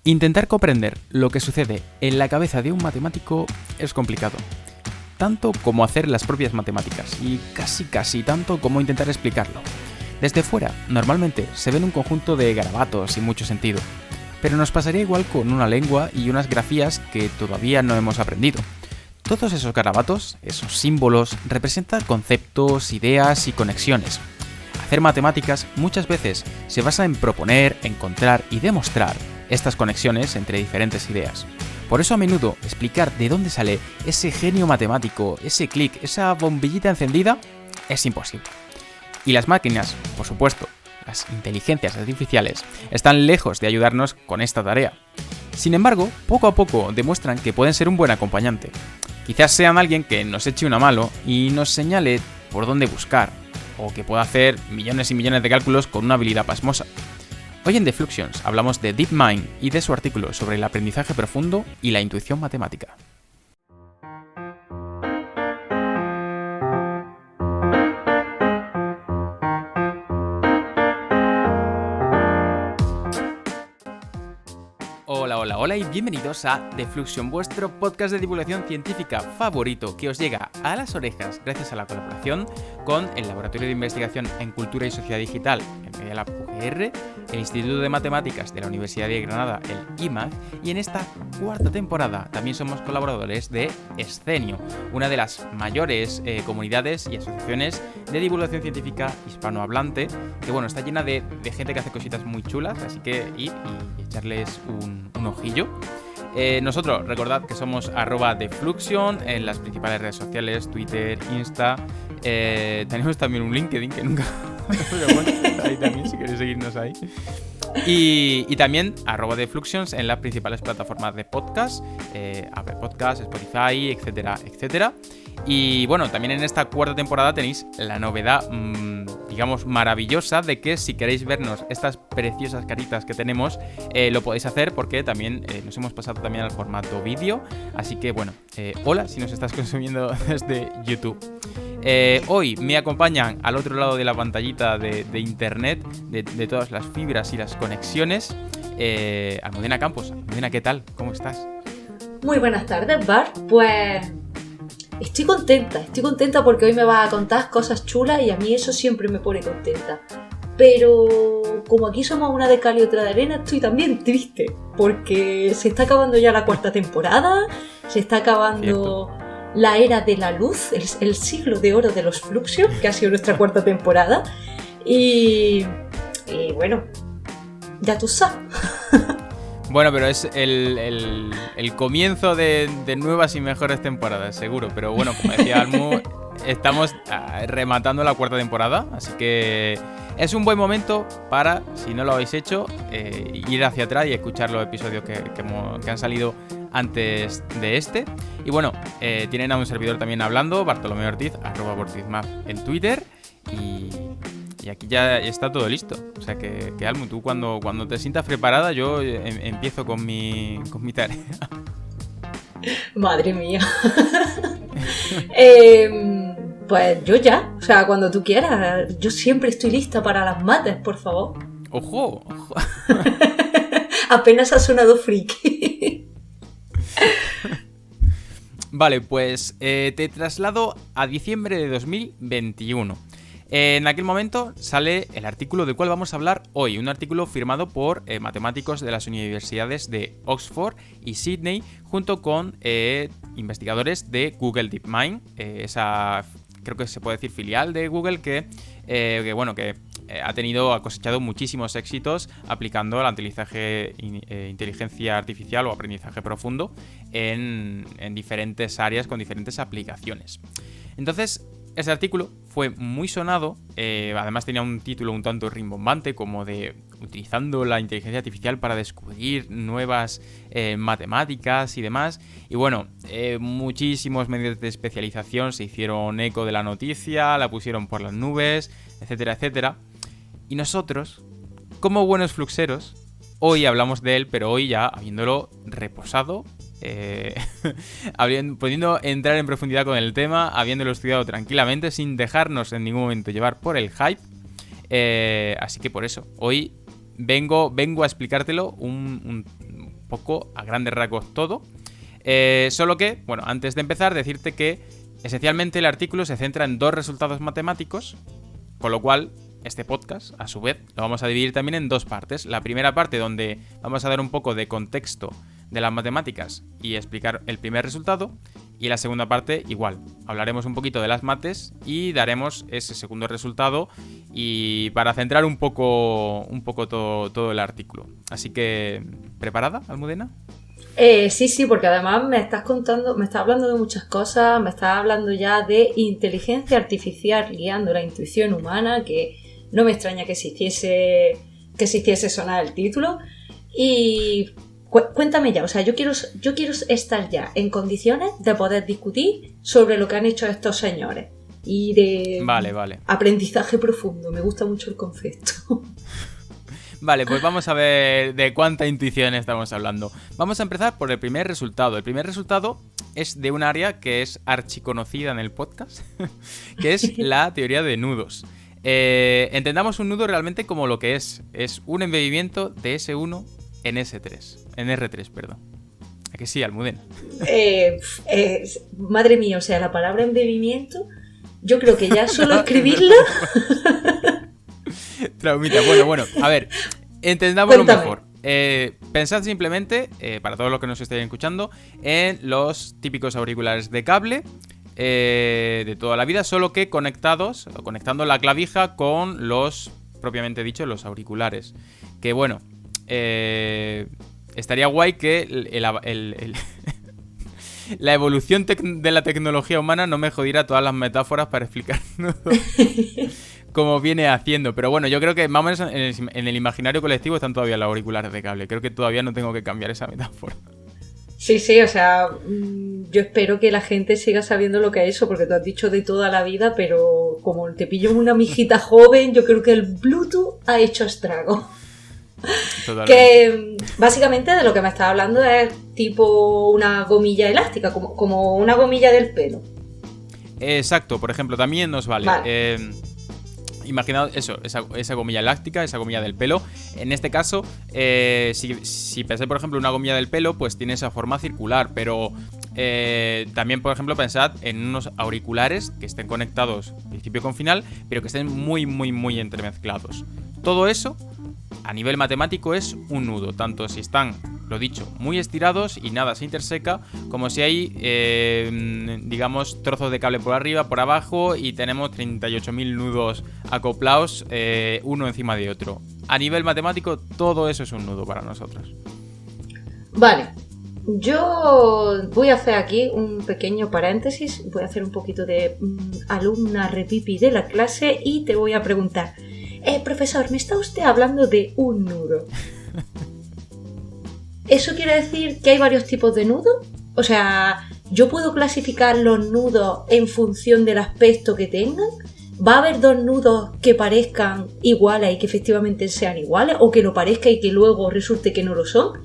Intentar comprender lo que sucede en la cabeza de un matemático es complicado. Tanto como hacer las propias matemáticas, y casi tanto como intentar explicarlo. Desde fuera, normalmente se ven un conjunto de garabatos sin mucho sentido, pero nos pasaría igual con una lengua y unas grafías que todavía no hemos aprendido. Todos esos garabatos, esos símbolos, representan conceptos, ideas y conexiones. Hacer matemáticas muchas veces se basa en proponer, encontrar y demostrar estas conexiones entre diferentes ideas. Por eso a menudo explicar de dónde sale ese genio matemático, ese clic, esa bombillita encendida, es imposible. Y las máquinas, por supuesto, las inteligencias artificiales, están lejos de ayudarnos con esta tarea. Sin embargo, poco a poco demuestran que pueden ser un buen acompañante. Quizás sean alguien que nos eche una mano y nos señale por dónde buscar, o que pueda hacer millones y millones de cálculos con una habilidad pasmosa. Hoy en The Fluxions hablamos de DeepMind y de su artículo sobre el aprendizaje profundo y la intuición matemática. Hola y bienvenidos a The Fluxion, vuestro podcast de divulgación científica favorito que os llega a las orejas gracias a la colaboración con el Laboratorio de Investigación en Cultura y Sociedad Digital, el Media Lab UGR, el Instituto de Matemáticas de la Universidad de Granada, el IMAG, y en esta cuarta temporada también somos colaboradores de Escenio, una de las mayores comunidades y asociaciones de divulgación científica hispanohablante, que bueno, está llena de gente que hace cositas muy chulas, así que ir y echarles un ojillo. Nosotros, recordad que somos @TheFluxion en las principales redes sociales, Twitter, Insta. Tenemos también un LinkedIn que nunca... Pero bueno, ahí también, si queréis seguirnos ahí. Y también @TheFluxions en las principales plataformas de podcast, Apple Podcast, Spotify, etcétera, etcétera. Y bueno, también en esta cuarta temporada tenéis la novedad, digamos, maravillosa de que si queréis vernos estas preciosas caritas que tenemos, lo podéis hacer porque también nos hemos pasado también al formato vídeo. Así que bueno, hola si nos estás consumiendo desde YouTube. Hoy me acompañan al otro lado de la pantallita de internet, de todas las fibras y las conexiones, Almudena Campos. Almudena, ¿qué tal? ¿Cómo estás? Muy buenas tardes, Bar. Pues estoy contenta porque hoy me vas a contar cosas chulas y a mí eso siempre me pone contenta. Pero como aquí somos una de cal y otra de arena, estoy también triste porque se está acabando ya la cuarta temporada, se está acabando... Cierto. La era de la luz, el siglo de oro de los Fluxions, que ha sido nuestra cuarta temporada. Y bueno, ya tú sabes. Bueno, pero es el comienzo de nuevas y mejores temporadas, seguro. Pero bueno, como decía Almu, estamos rematando la cuarta temporada, así que es un buen momento para, si no lo habéis hecho, ir hacia atrás y escuchar los episodios que han salido antes de este. Y bueno, tienen a un servidor también hablando, Bartolomé Ortiz, @BortizMath en Twitter. Y aquí ya está todo listo. O sea que Almu, tú cuando te sientas preparada, yo empiezo con mi tarea. Madre mía. Pues yo ya, o sea, cuando tú quieras. Yo siempre estoy lista para las mates, por favor. ¡Ojo! Apenas ha sonado friki. Vale, pues te traslado a diciembre de 2021. En aquel momento sale el artículo del cual vamos a hablar hoy, un artículo firmado por matemáticos de las universidades de Oxford y Sydney, junto con investigadores de Google DeepMind, esa, creo que se puede decir, filial de Google que ha cosechado muchísimos éxitos aplicando la inteligencia artificial o aprendizaje profundo en diferentes áreas con diferentes aplicaciones. Entonces, ese artículo fue muy sonado, además tenía un título un tanto rimbombante como de utilizando la inteligencia artificial para descubrir nuevas matemáticas y demás. Y bueno, muchísimos medios de especialización se hicieron eco de la noticia, la pusieron por las nubes, etcétera, etcétera. Y nosotros, como buenos fluxeros, hoy hablamos de él, pero hoy ya habiéndolo reposado, pudiendo entrar en profundidad con el tema, habiéndolo estudiado tranquilamente, sin dejarnos en ningún momento llevar por el hype. Así que por eso, hoy vengo a explicártelo poco a grandes rasgos todo. Solo que, bueno, antes de empezar, decirte que esencialmente el artículo se centra en 2 resultados matemáticos, con lo cual este podcast, a su vez, lo vamos a dividir también en 2 partes. La primera parte donde vamos a dar un poco de contexto de las matemáticas y explicar el primer resultado, y la segunda parte igual, hablaremos un poquito de las mates y daremos ese segundo resultado y para centrar un poco todo el artículo. Así que, ¿preparada, Almudena? Sí, porque además me estás hablando de muchas cosas, me estás hablando ya de inteligencia artificial guiando la intuición humana, que no me extraña que existiese sonar el título. Y cuéntame ya, o sea, yo quiero estar ya en condiciones de poder discutir sobre lo que han hecho estos señores. Y de Vale. aprendizaje profundo, me gusta mucho el concepto. Vale, pues vamos a ver de cuánta intuición estamos hablando. Vamos a empezar por el primer resultado. El primer resultado es de un área que es archiconocida en el podcast, que es la teoría de nudos. Entendamos un nudo realmente como lo que es un embebimiento de S1 en R3, perdón. ¿A que sí, Almudena? Madre mía, o sea, la palabra embebimiento, yo creo que ya solo escribirla... Traumita. Bueno, a ver, entendámoslo mejor. Pensad simplemente, para todos los que nos estén escuchando, en los típicos auriculares de cable de toda la vida, solo que conectando la clavija con los, propiamente dicho, los auriculares. Que bueno, estaría guay que la evolución de la tecnología humana no me jodiera todas las metáforas para explicar como viene haciendo. Pero bueno, yo creo que más o menos en el imaginario colectivo están todavía los auriculares de cable. Creo que todavía no tengo que cambiar esa metáfora. Sí, o sea, yo espero que la gente siga sabiendo lo que es eso, porque tú has dicho de toda la vida, pero como te pillo en una mijita joven, yo creo que el Bluetooth ha hecho estrago. Totalmente. Que básicamente de lo que me estás hablando es tipo una gomilla elástica, como una gomilla del pelo. Exacto, por ejemplo, también nos vale. Imaginaos eso, esa gomilla elástica, esa gomilla del pelo. En este caso, si pensáis, por ejemplo, una gomilla del pelo, pues tiene esa forma circular. Pero también, por ejemplo, pensad en unos auriculares que estén conectados principio con final, pero que estén muy, muy, muy entremezclados. Todo eso, a nivel matemático, es un nudo. Tanto si están, lo dicho, muy estirados y nada se interseca, como si hay, digamos, trozos de cable por arriba, por abajo, y tenemos 38.000 nudos acoplados uno encima de otro. A nivel matemático, todo eso es un nudo para nosotros. Vale, yo voy a hacer aquí un pequeño paréntesis, voy a hacer un poquito de alumna repipi de la clase y te voy a preguntar, profesor, ¿me está usted hablando de un nudo? ¿Eso quiere decir que hay varios tipos de nudos? O sea, ¿yo puedo clasificar los nudos en función del aspecto que tengan? ¿Va a haber 2 nudos que parezcan iguales y que efectivamente sean iguales? ¿O que lo parezca y que luego resulte que no lo son?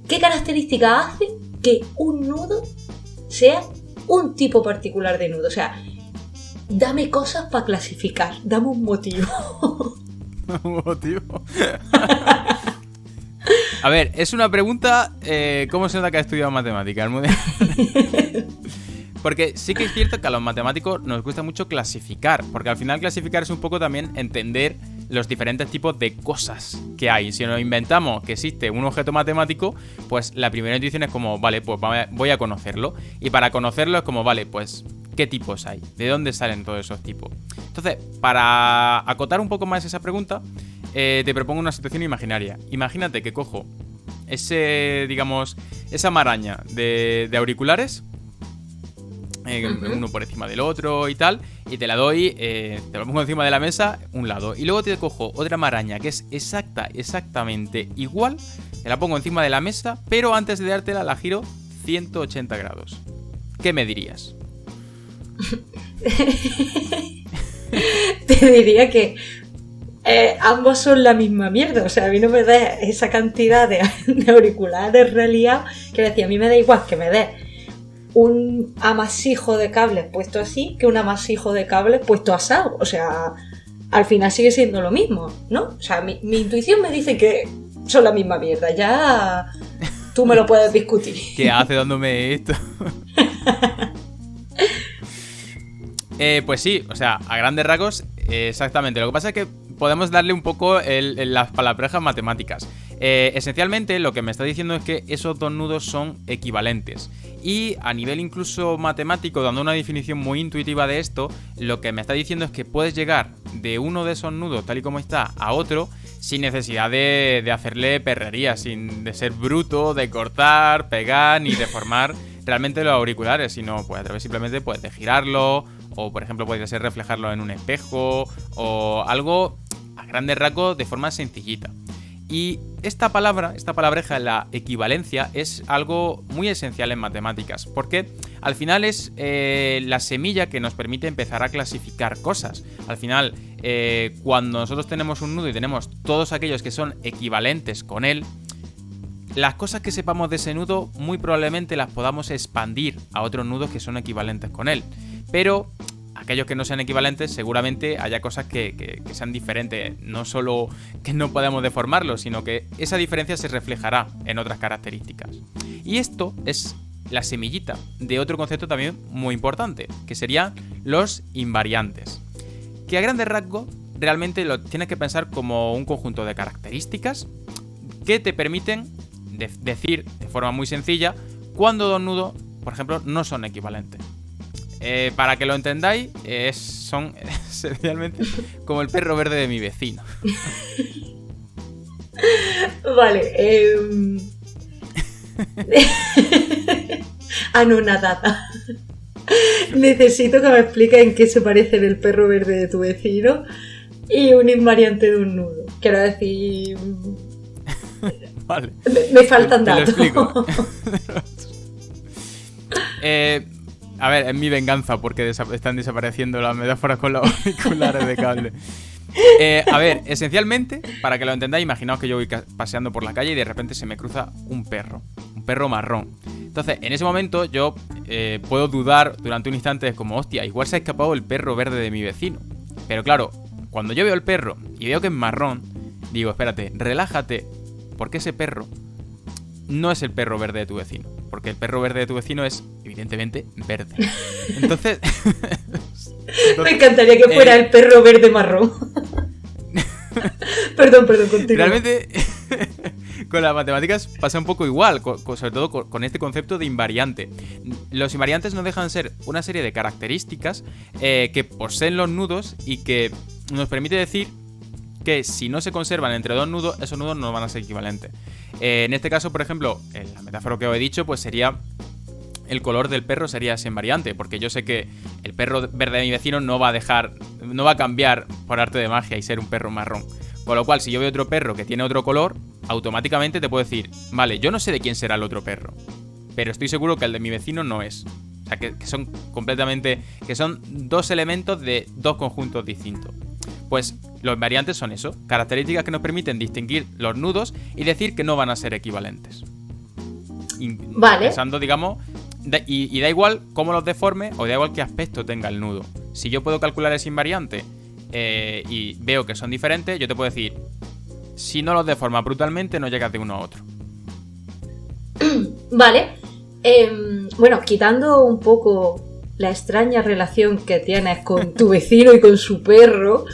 ¿Qué características hacen que un nudo sea un tipo particular de nudo? O sea, dame cosas para clasificar, dame un motivo. ¿Un motivo? A ver, es una pregunta, ¿cómo se nota que ha estudiado matemáticas? Porque sí que es cierto que a los matemáticos nos gusta mucho clasificar, porque al final clasificar es un poco también entender los diferentes tipos de cosas que hay. Si nos inventamos que existe un objeto matemático, pues la primera intuición es como, vale, pues voy a conocerlo. Y para conocerlo es como, vale, pues, ¿qué tipos hay? ¿De dónde salen todos esos tipos? Entonces, para acotar un poco más esa pregunta, te propongo una situación imaginaria. Imagínate que cojo esa maraña de auriculares, uno por encima del otro y tal, y te la doy, te lo pongo encima de la mesa, un lado, y luego te cojo otra maraña que es exactamente igual, te la pongo encima de la mesa, pero antes de dártela la giro 180 grados. ¿Qué me dirías? Te diría que ambos son la misma mierda. O sea, a mí no me des esa cantidad de auriculares reliados, que decía, a mí me da igual que me des un amasijo de cables puesto así que un amasijo de cables puesto asado. O sea, al final sigue siendo lo mismo, ¿no? O sea, mi intuición me dice que son la misma mierda. Ya tú me lo puedes discutir. ¿Qué hace dándome esto? Pues sí, o sea, a grandes rasgos, exactamente. Lo que pasa es que podemos darle un poco las palabrejas matemáticas. Esencialmente lo que me está diciendo es que esos dos nudos son equivalentes. Y a nivel incluso matemático, dando una definición muy intuitiva de esto, lo que me está diciendo es que puedes llegar de uno de esos nudos tal y como está a otro sin necesidad de hacerle perrería, sin de ser bruto, de cortar, pegar ni deformar realmente los auriculares, sino pues a través simplemente pues, de girarlo, o por ejemplo puede ser reflejarlo en un espejo o algo a grandes rasgos de forma sencillita. Y esta palabreja, la equivalencia, es algo muy esencial en matemáticas, porque al final es la semilla que nos permite empezar a clasificar cosas. Al final, cuando nosotros tenemos un nudo y tenemos todos aquellos que son equivalentes con él, las cosas que sepamos de ese nudo muy probablemente las podamos expandir a otros nudos que son equivalentes con él. Pero aquellos que no sean equivalentes, seguramente haya cosas que sean diferentes. No solo que no podamos deformarlos, sino que esa diferencia se reflejará en otras características. Y esto es la semillita de otro concepto también muy importante, que serían los invariantes. Que a grandes rasgos realmente lo tienes que pensar como un conjunto de características que te permiten decir de forma muy sencilla cuando dos nudos, por ejemplo, no son equivalentes. Para que lo entendáis, son esencialmente como el perro verde de mi vecino. Vale. Anonadada. Necesito que me expliques en qué se parecen el perro verde de tu vecino y un invariante de un nudo. Quiero decir... Vale. Me faltan datos. Te lo explico. A ver, es mi venganza porque están desapareciendo las metáforas con los auriculares de cable. A ver, esencialmente, para que lo entendáis, imaginaos que yo voy paseando por la calle y de repente se me cruza un perro marrón. Entonces, en ese momento yo puedo dudar durante un instante, es como, hostia, igual se ha escapado el perro verde de mi vecino. Pero claro, cuando yo veo el perro y veo que es marrón, digo, espérate, relájate, porque ese perro no es el perro verde de tu vecino. Porque el perro verde de tu vecino es, evidentemente, verde. Entonces... Me encantaría que fuera el perro verde marrón. Perdón, continúa. Realmente, con las matemáticas pasa un poco igual, sobre todo con este concepto de invariante. Los invariantes no dejan de ser una serie de características que poseen los nudos y que nos permite decir que si no se conservan entre dos nudos, esos nudos no van a ser equivalentes. En este caso, por ejemplo, en la metáfora que os he dicho, pues sería el color del perro sería ese invariante, porque yo sé que el perro verde de mi vecino no va a cambiar por arte de magia y ser un perro marrón. Con lo cual, si yo veo otro perro que tiene otro color, automáticamente te puedo decir, vale, yo no sé de quién será el otro perro, pero estoy seguro que el de mi vecino no es. O sea, que son completamente... que son dos elementos de dos conjuntos distintos. Pues los invariantes son eso, características que nos permiten distinguir los nudos y decir que no van a ser equivalentes. Vale. Pensando, digamos, y da igual cómo los deforme o da igual qué aspecto tenga el nudo. Si yo puedo calcular ese invariante y veo que son diferentes, yo te puedo decir, si no los deforma brutalmente, no llegas de uno a otro. Vale. Bueno, quitando un poco la extraña relación que tienes con tu vecino y con su perro,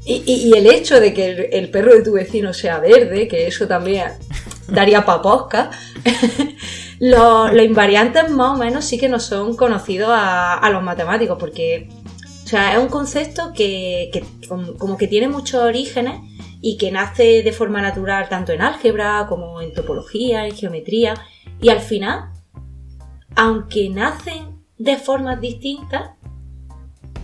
y el hecho de que el perro de tu vecino sea verde, que eso también daría pa' posca, los invariantes más o menos sí que no son conocidos a los matemáticos, porque o sea, es un concepto que como que tiene muchos orígenes y que nace de forma natural tanto en álgebra como en topología, en geometría, y al final, aunque nacen de formas distintas,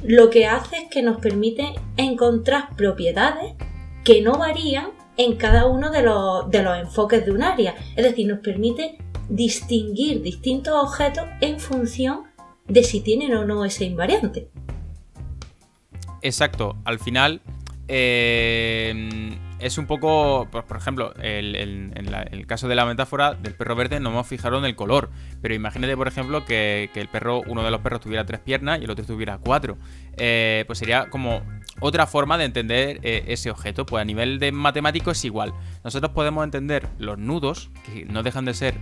lo que hace es que nos permite encontrar propiedades que no varían en cada uno de los enfoques de un área. Es decir, nos permite distinguir distintos objetos en función de si tienen o no ese invariante. Exacto, al final es un poco, por ejemplo, en el caso de la metáfora del perro verde no hemos fijado en el color, pero imagínate, por ejemplo, que uno de los perros tuviera 3 piernas y el otro tuviera 4, pues sería como otra forma de entender ese objeto. Pues a nivel de matemático es igual. Nosotros podemos entender los nudos, que no dejan de ser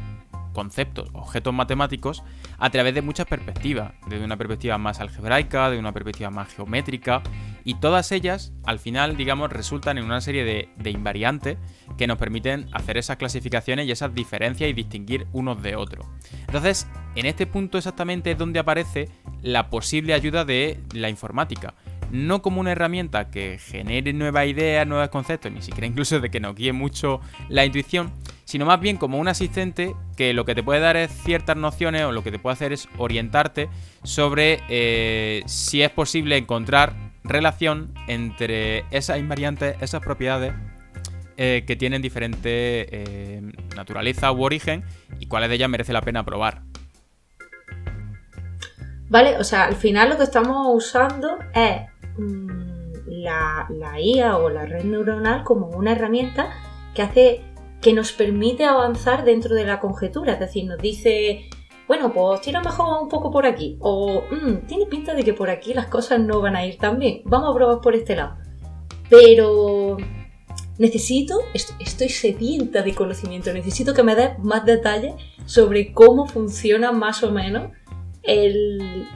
conceptos, objetos matemáticos, a través de muchas perspectivas, desde una perspectiva más algebraica, de una perspectiva más geométrica, y todas ellas, al final, digamos, resultan en una serie de invariantes que nos permiten hacer esas clasificaciones y esas diferencias y distinguir unos de otros. Entonces, en este punto exactamente es donde aparece la posible ayuda de la informática. No como una herramienta que genere nuevas ideas, nuevos conceptos, ni siquiera incluso de que nos guíe mucho la intuición, sino más bien como un asistente que lo que te puede dar es ciertas nociones, o lo que te puede hacer es orientarte sobre si es posible encontrar relación entre esas invariantes, esas propiedades que tienen diferente naturaleza u origen, y cuáles de ellas merece la pena probar. Vale, o sea, al final lo que estamos usando es la IA o la red neuronal como una herramienta que nos permite avanzar dentro de la conjetura. Es decir, nos dice, bueno, pues tira mejor un poco por aquí, o tiene pinta de que por aquí las cosas no van a ir tan bien, vamos a probar por este lado. Pero estoy sedienta de conocimiento, necesito que me des más detalles sobre cómo funciona más o menos el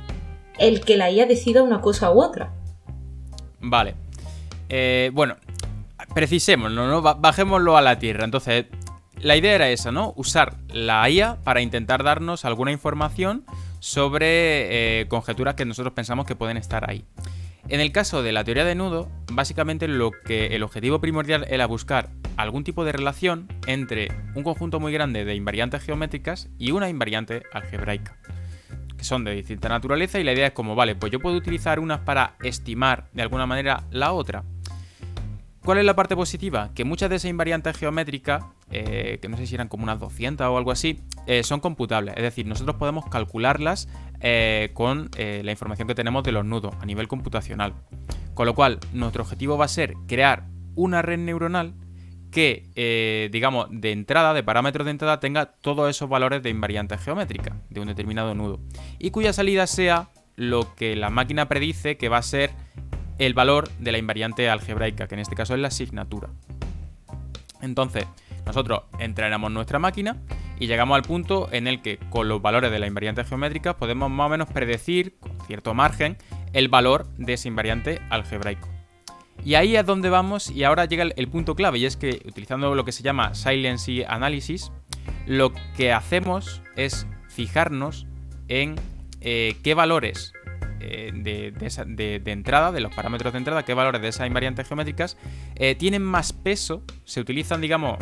que la IA decida una cosa u otra. Vale. Bueno, precisémoslo, ¿no? Bajémoslo a la tierra. Entonces, la idea era esa, ¿no? Usar la IA para intentar darnos alguna información sobre conjeturas que nosotros pensamos que pueden estar ahí. En el caso de la teoría de nudos, básicamente el objetivo primordial era buscar algún tipo de relación entre un conjunto muy grande de invariantes geométricas y una invariante algebraica, que son de distinta naturaleza, y la idea es como, vale, pues yo puedo utilizar unas para estimar de alguna manera la otra. ¿Cuál es la parte positiva? Que muchas de esas invariantes geométricas, que no sé si eran como unas 200 o algo así, son computables. Es decir, nosotros podemos calcularlas con la información que tenemos de los nudos a nivel computacional. Con lo cual, nuestro objetivo va a ser crear una red neuronal que, digamos, de parámetros de entrada, tenga todos esos valores de invariantes geométricas de un determinado nudo, y cuya salida sea lo que la máquina predice que va a ser el valor de la invariante algebraica, que en este caso es la asignatura. Entonces, nosotros entrenamos nuestra máquina y llegamos al punto en el que con los valores de la invariante geométrica podemos más o menos predecir, con cierto margen, el valor de ese invariante algebraico. Y ahí es donde vamos, y ahora llega el punto clave, y es que utilizando lo que se llama Saliency Analysis, lo que hacemos es fijarnos en qué valores de entrada, de los parámetros de entrada, qué valores de esas invariantes geométricas tienen más peso, se utilizan, digamos,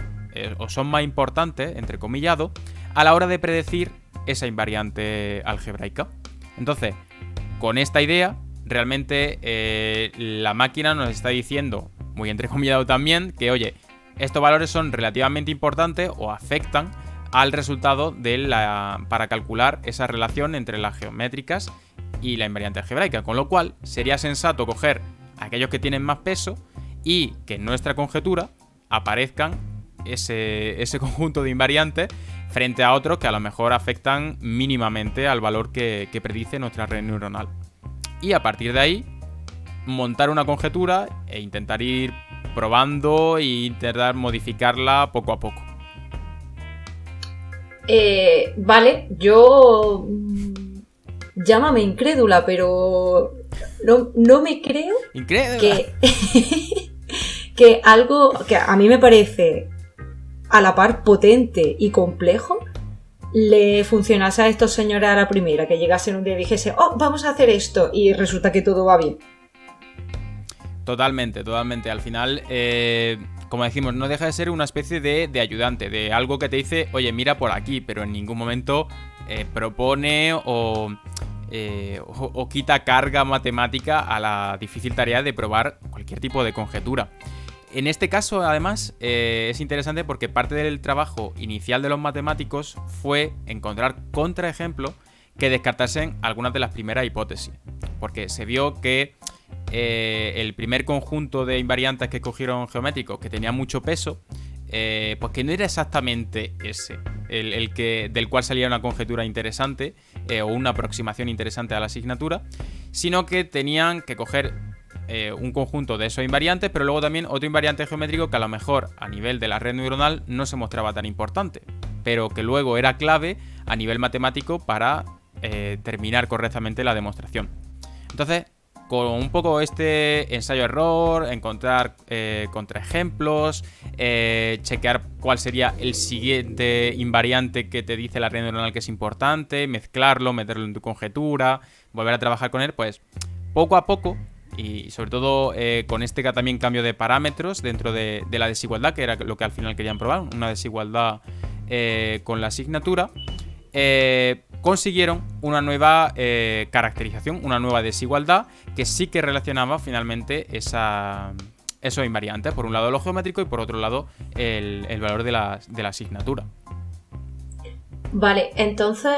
o son más importantes, entrecomillado, a la hora de predecir esa invariante algebraica. Entonces, con esta idea, realmente la máquina nos está diciendo, muy entrecomillado también, que oye, estos valores son relativamente importantes o afectan al resultado para calcular esa relación entre las geométricas y la invariante algebraica, con lo cual sería sensato coger aquellos que tienen más peso y que en nuestra conjetura aparezcan ese conjunto de invariantes frente a otros que a lo mejor afectan mínimamente al valor que predice nuestra red neuronal. Y a partir de ahí, montar una conjetura e intentar ir probando e intentar modificarla poco a poco. Vale, yo... llámame incrédula, pero no me creo que algo que a mí me parece a la par potente y complejo le funcionase a estos señores a la primera, que llegasen un día y dijese, oh, vamos a hacer esto, y resulta que todo va bien. Totalmente. Al final, como decimos, no deja de ser una especie de ayudante, de algo que te dice, oye, mira por aquí, pero en ningún momento propone o quita carga matemática a la difícil tarea de probar cualquier tipo de conjetura. En este caso, además, es interesante porque parte del trabajo inicial de los matemáticos fue encontrar contraejemplos que descartasen algunas de las primeras hipótesis. Porque se vio que el primer conjunto de invariantes que cogieron geométricos, que tenía mucho peso, pues que no era exactamente ese, del cual salía una conjetura interesante o una aproximación interesante a la asignatura, sino que tenían que coger un conjunto de esos invariantes, pero luego también otro invariante geométrico que a lo mejor a nivel de la red neuronal no se mostraba tan importante. pero que luego era clave a nivel matemático para terminar correctamente la demostración. Entonces, con un poco este ensayo-error, encontrar contraejemplos, chequear cuál sería el siguiente invariante que te dice la red neuronal que es importante, mezclarlo, meterlo en tu conjetura, volver a trabajar con él, pues poco a poco, y sobre todo con este también cambio de parámetros dentro de la desigualdad, que era lo que al final querían probar, una desigualdad con la asignatura, consiguieron una nueva caracterización, una nueva desigualdad que sí que relacionaba finalmente esos invariantes. Por un lado lo geométrico y por otro lado el valor de la asignatura. Vale, entonces,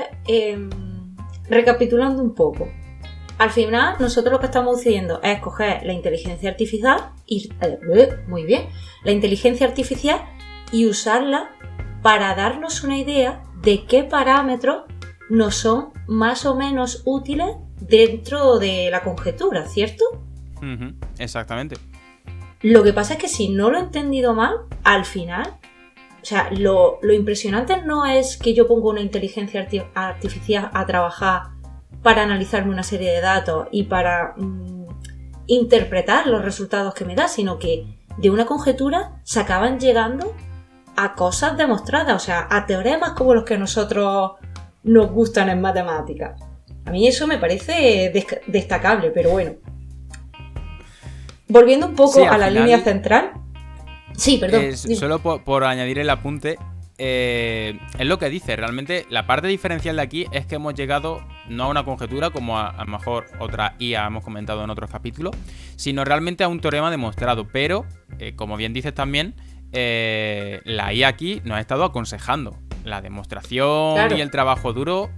recapitulando un poco. Al final, nosotros lo que estamos haciendo es coger la inteligencia artificial muy bien, la inteligencia artificial y usarla para darnos una idea de qué parámetros nos son más o menos útiles dentro de la conjetura, ¿cierto? Exactamente. Lo que pasa es que si no lo he entendido mal, al final, o sea, lo impresionante no es que yo ponga una inteligencia artificial a trabajar para analizarme una serie de datos y para interpretar los resultados que me da, sino que de una conjetura se acaban llegando a cosas demostradas, o sea, a teoremas como los que a nosotros nos gustan en matemáticas. A mí eso me parece destacable, pero bueno. Volviendo un poco a la línea central. Sí, perdón. Solo por añadir el apunte, es lo que dice. Realmente la parte diferencial de aquí es que hemos llegado no a una conjetura como a lo mejor otra IA hemos comentado en otros capítulos, sino realmente a un teorema demostrado. Pero, como bien dices también, la IA aquí nos ha estado aconsejando. La demostración, claro, y el trabajo duro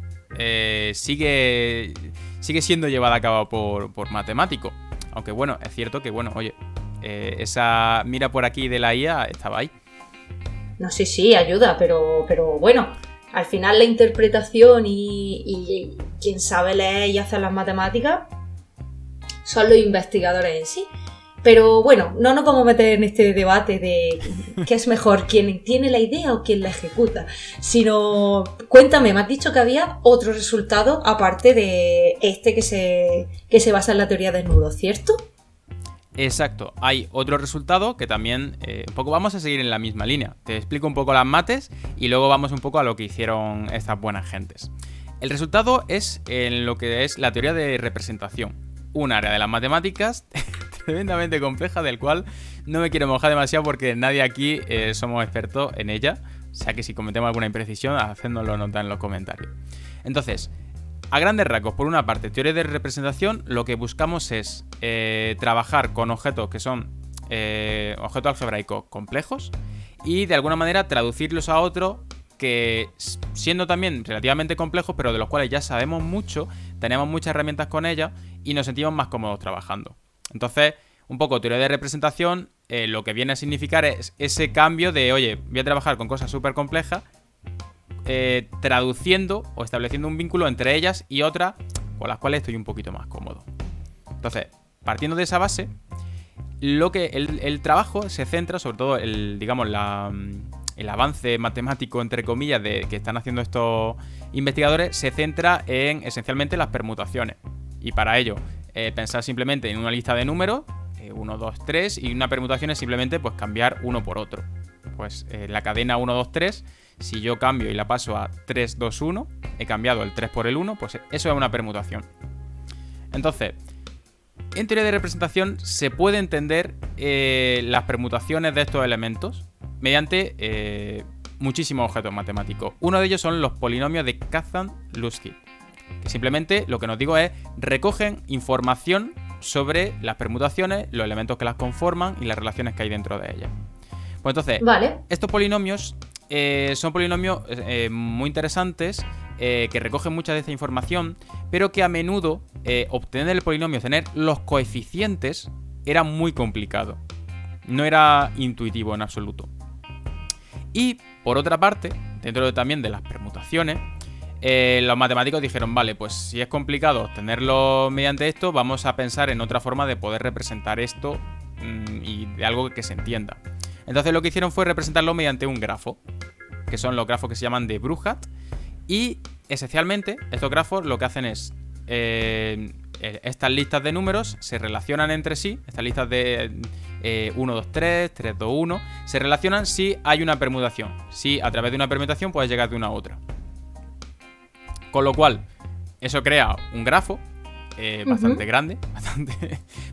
sigue siendo llevada a cabo por matemáticos. Aunque bueno, es cierto que bueno, oye, esa mira por aquí de la IA estaba ahí. No, sí, ayuda, pero bueno, al final la interpretación y quien sabe leer y hacer las matemáticas son los investigadores en sí. Pero bueno, no nos vamos a meter en este debate de qué es mejor, quién tiene la idea o quién la ejecuta, sino cuéntame, me has dicho que había otro resultado aparte de este que se basa en la teoría del nudo, ¿cierto? Exacto, hay otro resultado que también un poco vamos a seguir en la misma línea. Te explico un poco las mates y luego vamos un poco a lo que hicieron estas buenas gentes. El resultado es en lo que es la teoría de representación, un área de las matemáticas tremendamente compleja, del cual no me quiero mojar demasiado porque nadie aquí somos expertos en ella. O sea que si cometemos alguna imprecisión, hacednoslo notar en los comentarios. Entonces, a grandes rasgos, por una parte, teoría de representación, lo que buscamos es trabajar con objetos que son objetos algebraicos complejos y de alguna manera traducirlos a otros que, siendo también relativamente complejos, pero de los cuales ya sabemos mucho, tenemos muchas herramientas con ellas y nos sentimos más cómodos trabajando. Entonces, un poco teoría de representación, lo que viene a significar es ese cambio de, oye, voy a trabajar con cosas súper complejas, traduciendo o estableciendo un vínculo entre ellas y otras con las cuales estoy un poquito más cómodo. Entonces, partiendo de esa base, lo que el trabajo se centra, sobre todo el avance matemático, entre comillas, que están haciendo estos investigadores, se centra en esencialmente las permutaciones. Y para ello, pensar simplemente en una lista de números, 1, 2, 3, y una permutación es simplemente pues cambiar uno por otro. Pues la cadena 1, 2, 3, si yo cambio y la paso a 3, 2, 1, he cambiado el 3 por el 1, pues eso es una permutación. Entonces, en teoría de representación se puede entender las permutaciones de estos elementos mediante muchísimos objetos matemáticos. Uno de ellos son los polinomios de Kazan-Luskij, que simplemente lo que nos digo es recogen información sobre las permutaciones, los elementos que las conforman y las relaciones que hay dentro de ellas. Pues entonces, vale, estos polinomios son polinomios muy interesantes que recogen mucha de esta información, pero que a menudo obtener el polinomio, obtener los coeficientes, era muy complicado. No era intuitivo en absoluto. Y por otra parte, dentro también de las permutaciones, los matemáticos dijeron, vale, pues si es complicado obtenerlo mediante esto, vamos a pensar en otra forma de poder representar esto y de algo que se entienda. Entonces lo que hicieron fue representarlo mediante un grafo. que son los grafos que se llaman de Bruhat. Y esencialmente estos grafos lo que hacen es estas listas de números se relacionan entre sí. Estas listas de 1, 2, 3, 3, 2, 1 se relacionan si hay una permutación. Si a través de una permutación puedes llegar de una a otra. Con lo cual, eso crea un grafo bastante grande,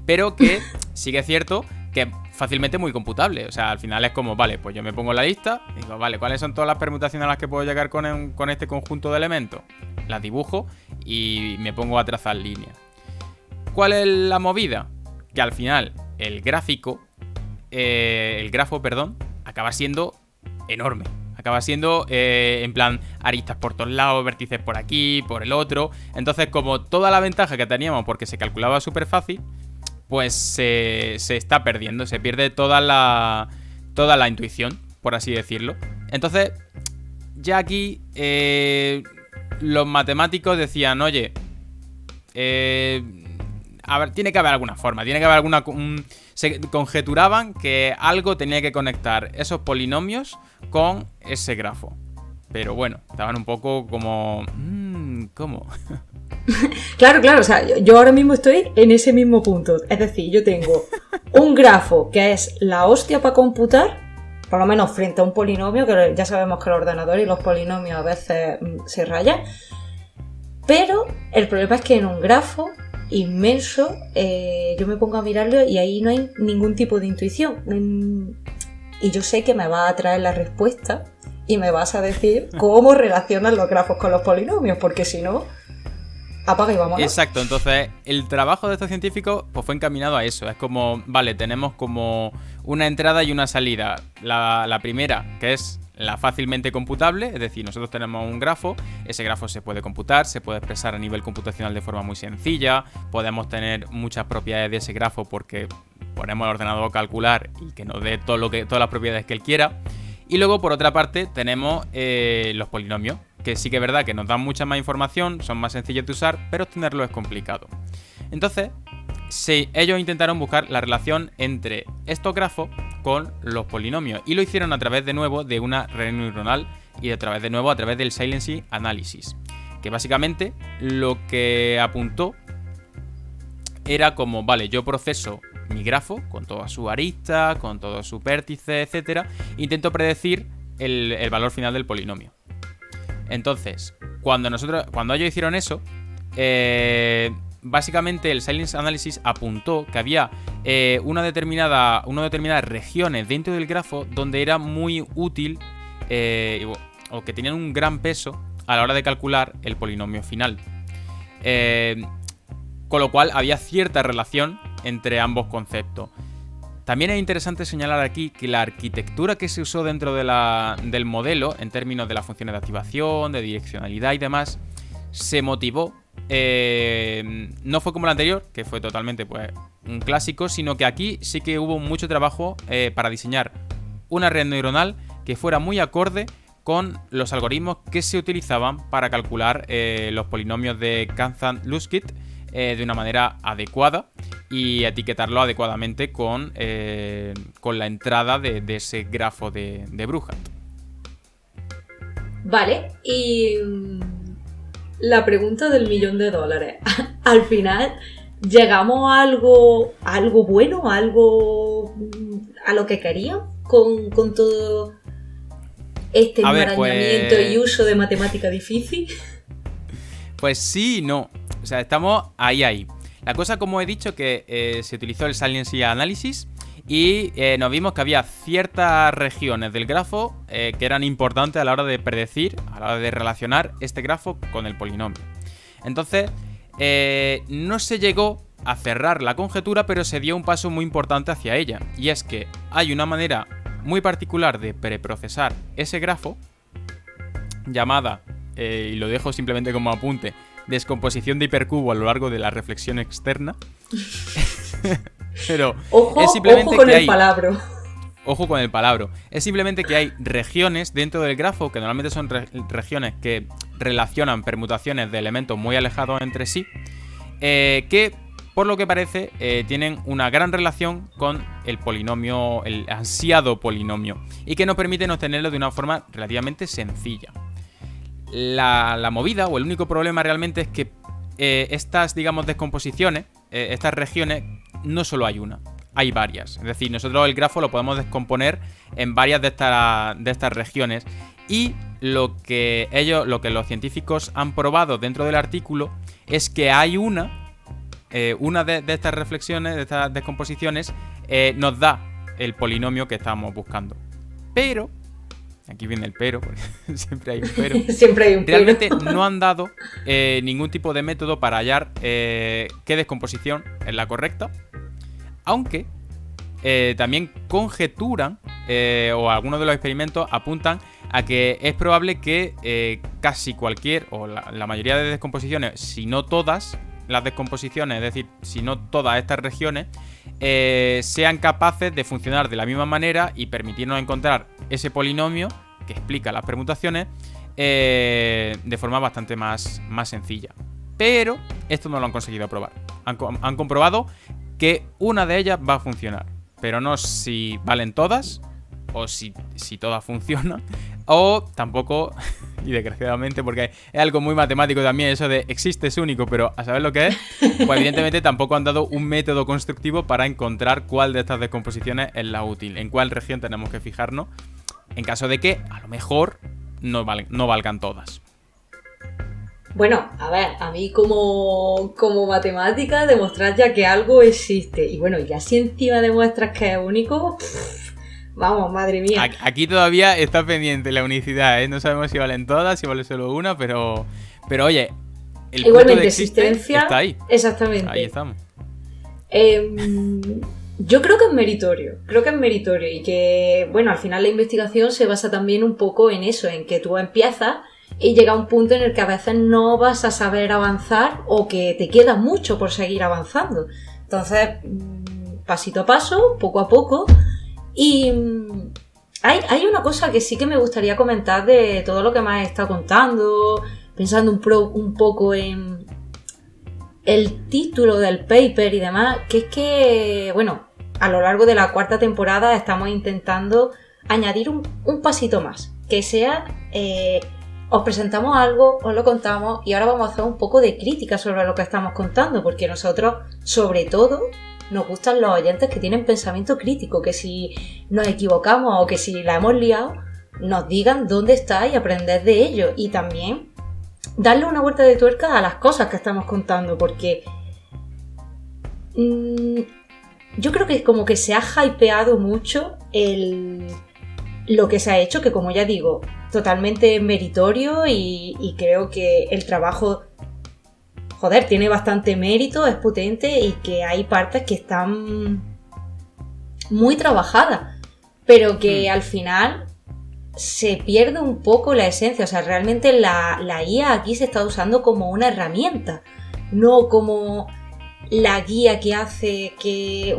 pero que sí que es cierto que es fácilmente muy computable. O sea, al final es como, vale, pues yo me pongo la lista, digo, vale, ¿cuáles son todas las permutaciones a las que puedo llegar con este conjunto de elementos? Las dibujo y me pongo a trazar líneas. ¿Cuál es la movida? Que al final el grafo, acaba siendo enorme. Acaba siendo, en plan, aristas por todos lados, vértices por aquí, por el otro. Entonces, como toda la ventaja que teníamos porque se calculaba súper fácil, pues se está perdiendo. Se pierde toda la intuición, por así decirlo. Entonces, ya aquí los matemáticos decían, oye, a ver, tiene que haber alguna forma, tiene que haber alguna... se conjeturaban que algo tenía que conectar esos polinomios con ese grafo. Pero bueno, estaban un poco como... ¿cómo? Claro, o sea, yo ahora mismo estoy en ese mismo punto. Es decir, yo tengo un grafo que es la hostia para computar, por lo menos frente a un polinomio, que ya sabemos que el ordenador y los polinomios a veces se rayan. Pero el problema es que en un grafo inmenso, yo me pongo a mirarlo y ahí no hay ningún tipo de intuición. Y yo sé que me va a traer la respuesta y me vas a decir cómo relacionan los grafos con los polinomios, porque si no, apaga y vámonos. Exacto, entonces el trabajo de estos científicos pues fue encaminado a eso. Es como, vale, tenemos como una entrada y una salida. La primera, que es la fácilmente computable, es decir, nosotros tenemos un grafo, ese grafo se puede computar, se puede expresar a nivel computacional de forma muy sencilla, podemos tener muchas propiedades de ese grafo porque ponemos el ordenador a calcular y que nos dé todas las propiedades que él quiera. Y luego, por otra parte, tenemos los polinomios, que sí que es verdad que nos dan mucha más información, son más sencillos de usar, pero obtenerlo es complicado. Entonces, sí, ellos intentaron buscar la relación entre estos grafos con los polinomios y lo hicieron a través de nuevo de una red neuronal y a través del Saliency Analysis, que básicamente lo que apuntó era como, vale, yo proceso mi grafo con todas sus aristas, con todos sus vértices, etcétera, intento predecir el valor final del polinomio. Entonces, cuando ellos hicieron eso, básicamente el Saliency Analysis apuntó que había unas determinadas regiones dentro del grafo donde era muy útil o que tenían un gran peso a la hora de calcular el polinomio final. Con lo cual había cierta relación entre ambos conceptos. También es interesante señalar aquí que la arquitectura que se usó dentro del modelo, en términos de las funciones de activación, de direccionalidad y demás, se motivó. No fue como la anterior, que fue totalmente pues un clásico, sino que aquí sí que hubo mucho trabajo para diseñar una red neuronal que fuera muy acorde con los algoritmos que se utilizaban para calcular los polinomios de Kazan-Luskit de una manera adecuada y etiquetarlo adecuadamente con la entrada de ese grafo de Bruhat. Vale, y la pregunta del $1.000.000. Al final, ¿llegamos a algo bueno, a lo que querían con todo este enmarañamiento y uso de matemática difícil? Pues sí y no. O sea, estamos ahí. La cosa, como he dicho, que se utilizó el Saliency Analysis y nos vimos que había ciertas regiones del grafo que eran importantes a la hora de predecir, a la hora de relacionar este grafo con el polinomio. Entonces, no se llegó a cerrar la conjetura, pero se dio un paso muy importante hacia ella. Y es que hay una manera muy particular de preprocesar ese grafo, llamada, y lo dejo simplemente como apunte, descomposición de hipercubo a lo largo de la reflexión externa. Pero ojo, es simplemente ojo con que el palabra. Ojo con el palabra. Es simplemente que hay regiones dentro del grafo, que normalmente son regiones que relacionan permutaciones de elementos muy alejados entre sí, que por lo que parece tienen una gran relación con el polinomio, el ansiado polinomio, y que nos permiten obtenerlo de una forma relativamente sencilla. La movida, o el único problema realmente, es que estas, digamos, descomposiciones, estas regiones, no solo hay una, hay varias. Es decir, nosotros el grafo lo podemos descomponer en varias de estas regiones, y lo que los científicos han probado dentro del artículo es que hay una de estas reflexiones, de estas descomposiciones, nos da el polinomio que estamos buscando. Pero, aquí viene el pero, porque siempre hay un pero. Siempre hay un pero. Realmente no han dado ningún tipo de método para hallar qué descomposición es la correcta, aunque también conjeturan, o algunos de los experimentos apuntan a que es probable que casi cualquier, o la mayoría de descomposiciones, si no todas las descomposiciones, es decir, si no todas estas regiones, sean capaces de funcionar de la misma manera y permitirnos encontrar ese polinomio que explica las permutaciones de forma bastante más sencilla. Pero esto no lo han conseguido probar. Han comprobado que una de ellas va a funcionar, pero no si valen todas, o si todas funcionan, o tampoco, y desgraciadamente, porque es algo muy matemático también, eso de existe, es único, pero a saber lo que es, pues evidentemente tampoco han dado un método constructivo para encontrar cuál de estas descomposiciones es la útil, en cuál región tenemos que fijarnos, en caso de que a lo mejor no valgan todas. Bueno, a ver, a mí como matemática demostrar ya que algo existe, y bueno, ya si encima demuestras que es único, vamos, madre mía. Aquí todavía está pendiente la unicidad, ¿eh? No sabemos si valen todas, si vale solo una, pero oye, el igualmente punto de existencia está ahí. Exactamente. Ahí estamos. Yo creo que es meritorio, y que, bueno, al final la investigación se basa también un poco en eso, en que tú empiezas y llega un punto en el que a veces no vas a saber avanzar o que te queda mucho por seguir avanzando. Entonces, pasito a paso, poco a poco. Y hay una cosa que sí que me gustaría comentar de todo lo que me has estado contando, pensando un poco en el título del paper y demás, que es que, bueno, a lo largo de la 4ª temporada estamos intentando añadir un pasito más, que sea, os presentamos algo, os lo contamos y ahora vamos a hacer un poco de crítica sobre lo que estamos contando, porque nosotros, sobre todo, nos gustan los oyentes que tienen pensamiento crítico, que si nos equivocamos o que si la hemos liado, nos digan dónde está y aprender de ello. Y también darle una vuelta de tuerca a las cosas que estamos contando, porque yo creo que como que se ha hypeado mucho lo que se ha hecho, que como ya digo, totalmente meritorio y creo que el trabajo, joder, tiene bastante mérito, es potente y que hay partes que están muy trabajadas, pero que al final se pierde un poco la esencia. O sea, realmente la IA aquí se está usando como una herramienta, no como la guía que hace que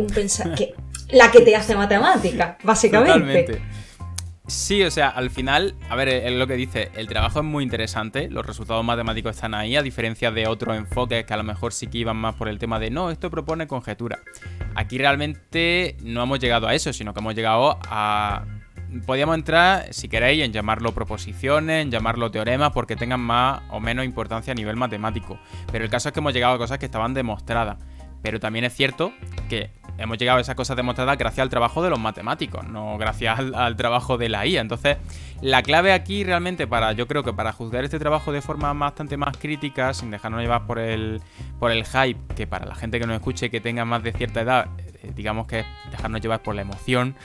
la que te hace matemática, básicamente. Totalmente. Sí, o sea, al final, a ver, es lo que dice, el trabajo es muy interesante, los resultados matemáticos están ahí, a diferencia de otros enfoques que a lo mejor sí que iban más por el tema de no, esto propone conjetura. Aquí realmente no hemos llegado a eso, sino que hemos llegado a... Podríamos entrar, si queréis, en llamarlo proposiciones, en llamarlo teoremas, porque tengan más o menos importancia a nivel matemático. Pero el caso es que hemos llegado a cosas que estaban demostradas. Pero también es cierto que hemos llegado a esas cosas demostradas gracias al trabajo de los matemáticos, no gracias al trabajo de la IA. Entonces, la clave aquí realmente yo creo que para juzgar este trabajo de forma bastante más crítica, sin dejarnos llevar por el hype, que para la gente que nos escuche que tenga más de cierta edad, digamos que es dejarnos llevar por la emoción,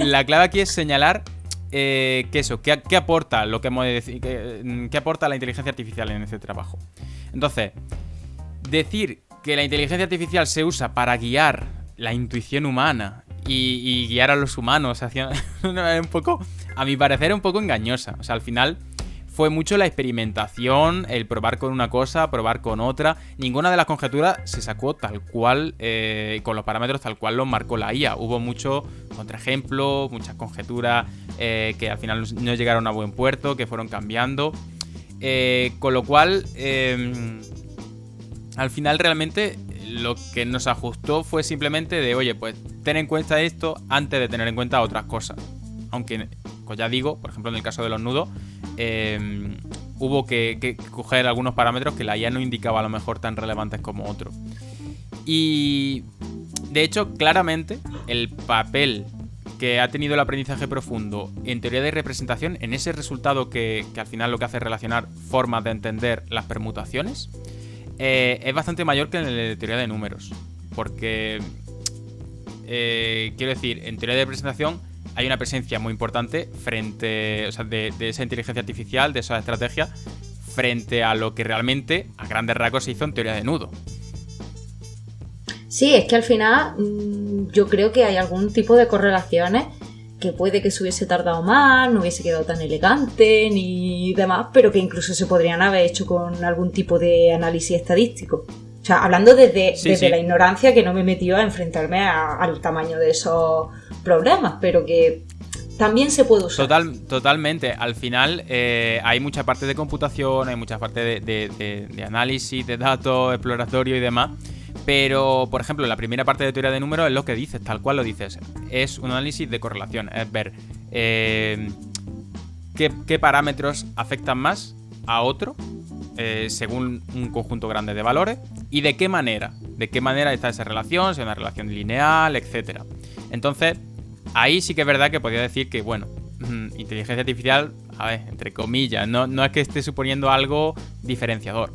la clave aquí es señalar ¿qué aporta lo que hemos de decir, qué aporta la inteligencia artificial en este trabajo. Entonces, decir que la inteligencia artificial se usa para guiar la intuición humana y guiar a los humanos hacia un poco, a mi parecer, un poco engañosa. O sea, al final fue mucho la experimentación, el probar con una cosa, probar con otra. Ninguna de las conjeturas se sacó tal cual, con los parámetros tal cual los marcó la IA. Hubo mucho contraejemplo, muchas conjeturas que al final no llegaron a buen puerto, que fueron cambiando. Con lo cual... al final realmente lo que nos ajustó fue simplemente de, oye, pues ten en cuenta esto antes de tener en cuenta otras cosas. Aunque, pues ya digo, por ejemplo en el caso de los nudos, hubo que coger algunos parámetros que la IA no indicaba a lo mejor tan relevantes como otros. Y de hecho, claramente, el papel que ha tenido el aprendizaje profundo en teoría de representación, en ese resultado que al final lo que hace es relacionar formas de entender las permutaciones, es bastante mayor que en el de teoría de números. Porque, quiero decir, en teoría de representación hay una presencia muy importante frente, o sea, de esa inteligencia artificial, de esa estrategia, frente a lo que realmente, a grandes rasgos, se hizo en teoría de nudo. Sí, es que al final yo creo que hay algún tipo de correlaciones que puede que se hubiese tardado más, no hubiese quedado tan elegante ni demás, pero que incluso se podrían haber hecho con algún tipo de análisis estadístico. O sea, hablando desde la ignorancia, que no me metió a enfrentarme al tamaño de esos problemas, pero que también se puede usar. Totalmente. Al final hay mucha parte de computación, hay mucha parte de análisis, de datos, exploratorio y demás. Pero, por ejemplo, la primera parte de teoría de números es lo que dices, tal cual lo dices. Es un análisis de correlación, es ver qué parámetros afectan más a otro según un conjunto grande de valores y de qué manera está esa relación, si es una relación lineal, etc. Entonces, ahí sí que es verdad que podría decir que, bueno, inteligencia artificial, a ver, entre comillas, no es que esté suponiendo algo diferenciador.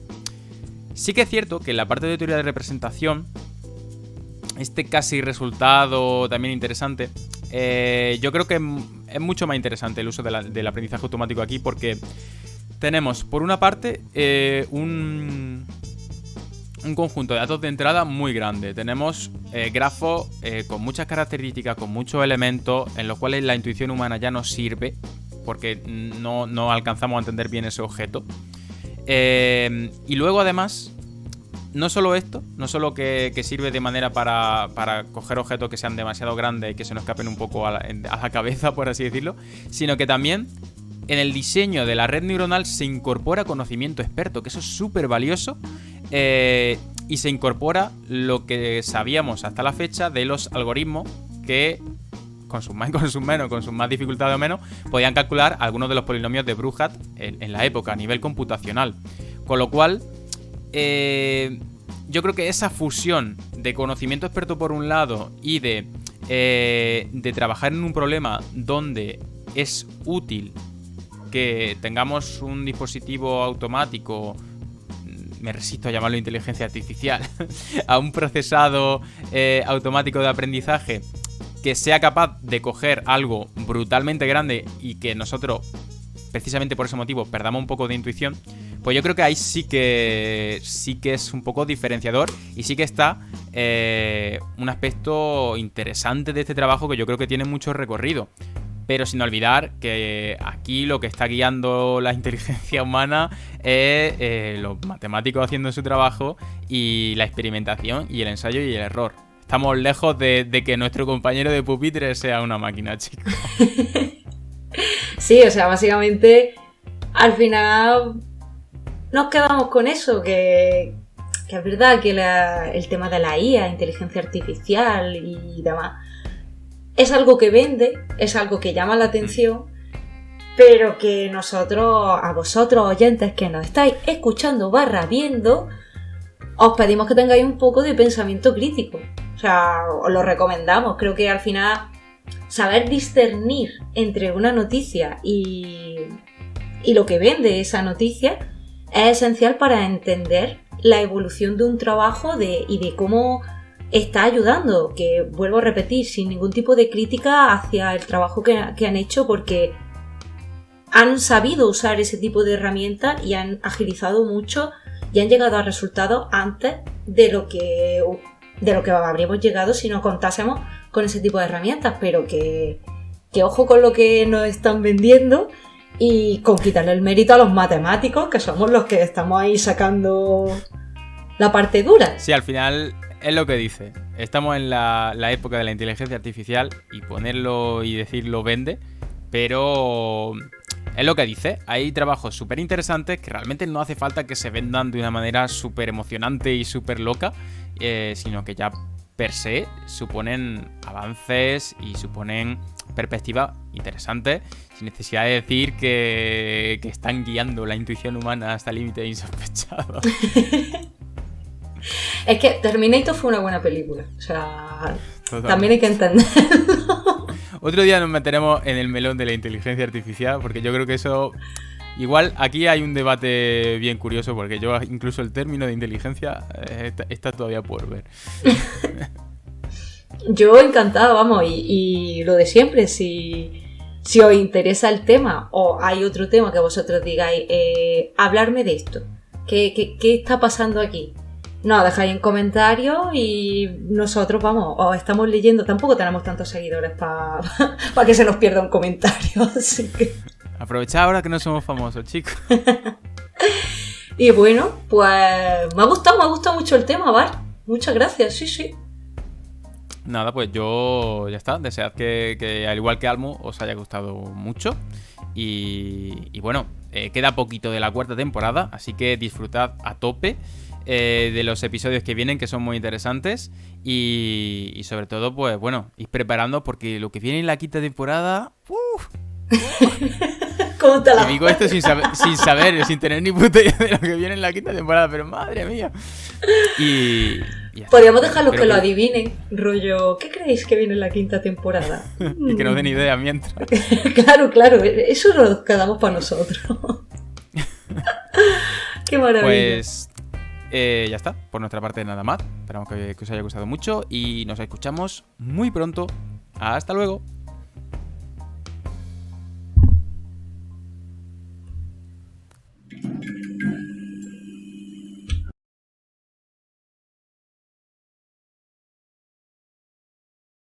Sí que es cierto que en la parte de teoría de representación, este casi resultado también interesante, yo creo que es mucho más interesante el uso del aprendizaje automático aquí, porque tenemos, por una parte, un conjunto de datos de entrada muy grande. Tenemos grafos con muchas características, con muchos elementos, en los cuales la intuición humana ya no sirve, porque no alcanzamos a entender bien ese objeto. Y luego además, no solo esto, no solo que sirve de manera para coger objetos que sean demasiado grandes y que se nos escapen un poco a la cabeza, por así decirlo, sino que también en el diseño de la red neuronal se incorpora conocimiento experto, que eso es súper valioso, y se incorpora lo que sabíamos hasta la fecha de los algoritmos que, con sus más y con sus menos, con sus más dificultades o menos, podían calcular algunos de los polinomios de Broughat en la época, a nivel computacional. Con lo cual, yo creo que esa fusión de conocimiento experto por un lado y de trabajar en un problema donde es útil que tengamos un dispositivo automático, me resisto a llamarlo inteligencia artificial, a un procesado automático de aprendizaje que sea capaz de coger algo brutalmente grande y que nosotros, precisamente por ese motivo, perdamos un poco de intuición, pues yo creo que ahí sí que es un poco diferenciador y sí que está un aspecto interesante de este trabajo que yo creo que tiene mucho recorrido. Pero sin olvidar que aquí lo que está guiando la inteligencia humana es los matemáticos haciendo su trabajo y la experimentación y el ensayo y el error. Estamos lejos de que nuestro compañero de pupitre sea una máquina, chicos. Sí, o sea, básicamente al final nos quedamos con eso, que es verdad que el tema de la IA, inteligencia artificial y demás, es algo que vende, es algo que llama la atención, pero que nosotros, a vosotros oyentes que nos estáis escuchando / viendo, os pedimos que tengáis un poco de pensamiento crítico. O sea, os lo recomendamos. Creo que al final saber discernir entre una noticia y lo que vende esa noticia es esencial para entender la evolución de un trabajo y de cómo está ayudando, que vuelvo a repetir, sin ningún tipo de crítica hacia el trabajo que han hecho, porque han sabido usar ese tipo de herramientas y han agilizado mucho y han llegado a resultados antes de lo que habríamos llegado si no contásemos con ese tipo de herramientas, pero que ojo con lo que nos están vendiendo y con quitarle el mérito a los matemáticos, que somos los que estamos ahí sacando la parte dura. Sí, al final es lo que dice. Estamos en la época de la inteligencia artificial y ponerlo y decirlo vende, pero es lo que dice. Hay trabajos súper interesantes que realmente no hace falta que se vendan de una manera súper emocionante y súper loca, sino que ya per se suponen avances y suponen perspectivas interesantes, sin necesidad de decir que están guiando la intuición humana hasta límites insospechados. Es que Terminator fue una buena película. O sea, Totalmente. También hay que entenderlo. Otro día nos meteremos en el melón de la inteligencia artificial, porque yo creo que eso... Igual aquí hay un debate bien curioso, porque yo incluso el término de inteligencia está todavía por ver. Yo encantada, vamos, y lo de siempre, si os interesa el tema o hay otro tema que vosotros digáis, hablarme de esto, ¿qué está pasando aquí? No, dejáis en comentarios y nosotros, vamos, os estamos leyendo. Tampoco tenemos tantos seguidores para que se nos pierda un comentario, así que... Aprovechad ahora que no somos famosos, chicos. Y bueno, pues me ha gustado mucho el tema, Bar. Muchas gracias, sí. Nada, pues yo ya está. Desead que al igual que Almo os haya gustado mucho. Y bueno, queda poquito de la cuarta temporada, así que disfrutad a tope de los episodios que vienen, que son muy interesantes. Y sobre todo, pues bueno, id preparando porque lo que viene en la quinta temporada... ¿Cómo te la... Y digo esto sin saber, sin tener ni puta idea de lo que viene en la quinta temporada, pero madre mía. Y podríamos dejar los que lo adivinen, rollo, ¿qué creéis que viene en la quinta temporada? Y que no den idea mientras. Claro, eso nos quedamos para nosotros. Qué maravilla. Pues ya está, por nuestra parte nada más. Esperamos que os haya gustado mucho y nos escuchamos muy pronto. Hasta luego.